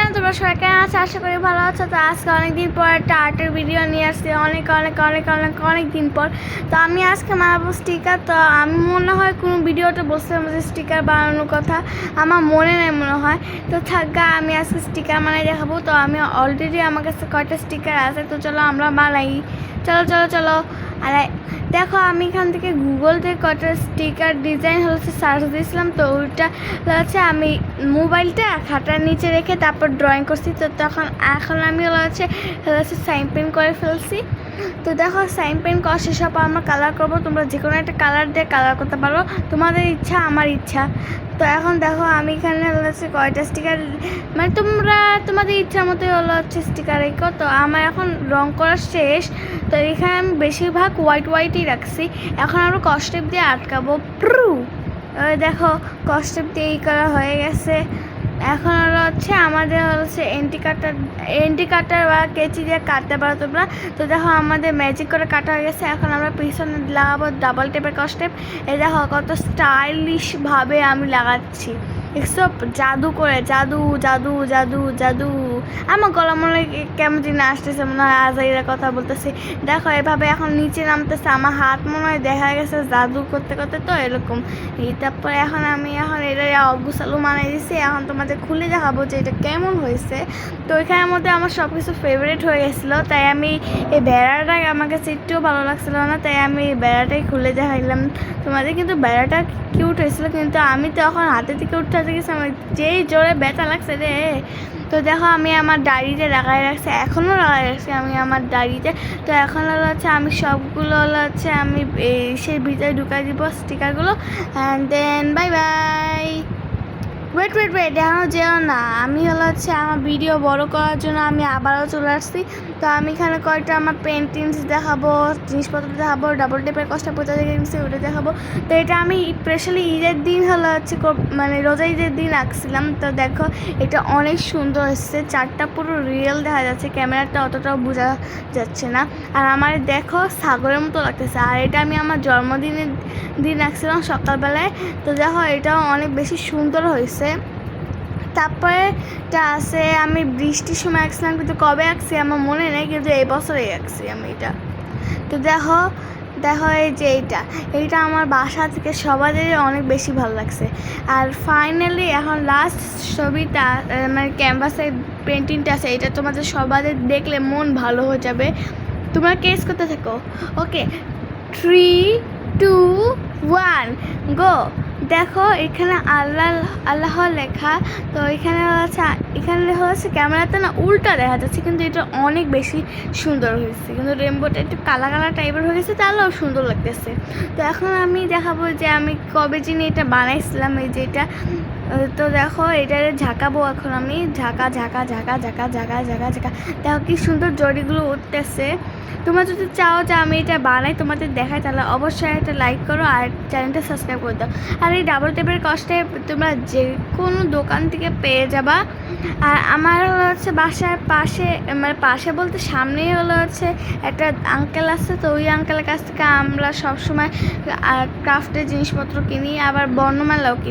Everyone, তোমরা সবাই কেমন আছো? আশা করি ভালো আছো। তো আজকে অনেকদিন পর একটা আর্টের ভিডিও নিয়ে আসছি, অনেক দিন পর। তো আমি আজকে বানাবো স্টিকার। তো আমি মনে হয় কোনো ভিডিওতে বলছিলাম যে স্টিকার বানানোর কথা, আমার মনে নেই মনে হয়। তো থাকা আমি আজকে স্টিকার বানাই দেখাবো। তো আমি অলরেডি আমার কাছে কয়টা স্টিকার আছে, তো চলো আমরা বানাই। চলো। আর দেখো, আমি এখান থেকে গুগল থেকে কয়টা স্টিকার ডিজাইন হচ্ছে সার্চ দিয়েছিলাম। তো ওইটা হচ্ছে আমি মোবাইলটা খাতার নিচে রেখে তারপর ড্রয়িং করছি। তো এখন আমি হচ্ছে সাইন পেন করে ফেলছি। তো দেখো, সাইন পেন করা শেষ হওয়ার পর আমরা কালার করবো। তোমরা যে কোনো একটা কালার দিয়ে কালার করতে পারো, তোমাদের ইচ্ছা আমার ইচ্ছা। তো এখন দেখো, আমি এখানে হচ্ছে কয়টা স্টিকার, মানে তোমাদের ইচ্ছার মতোই হচ্ছে স্টিকার রেখো। তো আমার এখন রং করা শেষ। তো এখানে আমি বেশিরভাগ হোয়াইটই রাখছি। এখন আমরা কস্টেপ দিয়ে আটকাবো। দেখো, কস্টেপ দিয়ে এই করা হয়ে গেছে। এখন হচ্ছে আমাদের হচ্ছে এন্টি কাটার বা কেচি দিয়ে কাটতে পারো তোমরা। তো দেখো, আমাদের ম্যাজিক করে কাটা হয়ে গেছে। এখন আমরা পিছনে লাগাবো ডাবল টেপের কস্টেপ। এই দেখো কত স্টাইলিশভাবে আমি লাগাচ্ছি, এসব জাদু করে, জাদু। আমার গলা মনে কেমন দিন আসতেছে, মনে হয় আজাইরা কথা বলতেছি। দেখো এভাবে এখন নিচে নামতেছে, আমার হাত মনে হয় দেখা গেছে জাদু করতে তো এরকম। তারপরে আমি এটা অগুসালু মানাই দিছি। এখন তোমাদের খুলে দেখাবো যে এটা কেমন হয়েছে। তো ওইখানের মধ্যে আমার সব কিছু ফেভারিট হয়ে গেছিলো, তাই আমি এই বেড়াটা আমার কাছে একটুও ভালো লাগছিল না, তাই আমি এই বেড়াটাই খুলে দেখাইলাম তোমাদের। কিন্তু বেড়াটা কিউট হয়েছিল, কিন্তু আমি তো এখন হাতে থেকে উঠতে গেছি, আমার যেই জোরে ব্যথা লাগছে রে। তো দেখো, আমি আমার ডায়েরিতে রাখছি, এখনও লাগাই রাখছি আমি আমার ডায়েরিতে। তো এখন হচ্ছে আমি সবগুলো হচ্ছে আমি সেই ভিতরে ঢুকাই দিব স্টিকারগুলো। And then bye. ওয়েট এখনও যেও না। আমি হচ্ছে আমার ভিডিও বড় করার জন্য আমি আবারও চলে আসছি। তো আমি এখানে কয়েকটা আমার পেন্টিংস দেখাবো, জিনিসপত্র দেখাবো, ডাবল টেপের কষ্ট কোথা থেকে নিচ্ছি ওটা দেখাবো। তো এটা আমি স্পেশালি ঈদের দিন হচ্ছে মানে রোজা ঈদের দিন রাখছিলাম। তো দেখো, এটা অনেক সুন্দর এসছে, চারটা পুরো রিয়েল দেখা যাচ্ছে, ক্যামেরাটা অতটাও বোঝা যাচ্ছে না। আর আমার দেখো সাগরের মতো লাগতেছে। আর এটা আমি আমার জন্মদিনের দিন রাখছিলাম সকালবেলায়। তো দেখো, এটাও অনেক বেশি সুন্দর হয়েছে। তারপরে এটা আছে, আমি বৃষ্টির সময় আঁকছিলাম, কিন্তু কবে আঁকছি আমার মনে নেই, কিন্তু এই বছরেই আঁকছি আমি এটা। তো দেখো এই যে এইটা আমার বাসা থেকে সবারই অনেক বেশি ভালো লাগছে। আর ফাইনালি এখন লাস্ট ছবিটা, মানে ক্যানভাসের পেন্টিংটা আছে, এটা তোমাদের সবাদের দেখলে মন ভালো হয়ে যাবে। তোমরা কেস করতে থাকো। ওকে, 3, 2, 1 গো। দেখো এখানে আল্লাহ লেখা। তো এখানে হচ্ছে ক্যামেরাতে না উল্টা দেখা যাচ্ছে, কিন্তু এটা অনেক বেশি সুন্দর হয়েছে। কিন্তু রেমবোটা একটু কালা টাইপের হয়ে গেছে, তাহলেও সুন্দর লাগতেছে। তো এখন আমি দেখাবো যে আমি কবে যিনি এটা বানাইছিলাম, এই যে এটা। তো দেখো, এটারে ঝাঁকাবো এখন আমি, ঝাঁকা। দেখো কি সুন্দর জড়িগুলো উঠতেছে। তোমরা যদি চাও যে আমি এটা বানাই তোমাদের দেখাই, তাহলে অবশ্যই একটা লাইক করো আর চ্যানেলটা সাবস্ক্রাইব করে দাও। আর এই ডাবল টেপের কষ্টে তোমরা যে কোনো দোকান থেকে পেয়ে যাবা। আর আমার হচ্ছে বাসার পাশে বলতে সামনেই হচ্ছে একটা আঙ্কেল আছে। তো ওই আঙ্কেলের কাছ থেকে আমরা সবসময় ক্রাফটের জিনিসপত্র কিনি, আবার বর্ণমালাও কিনি।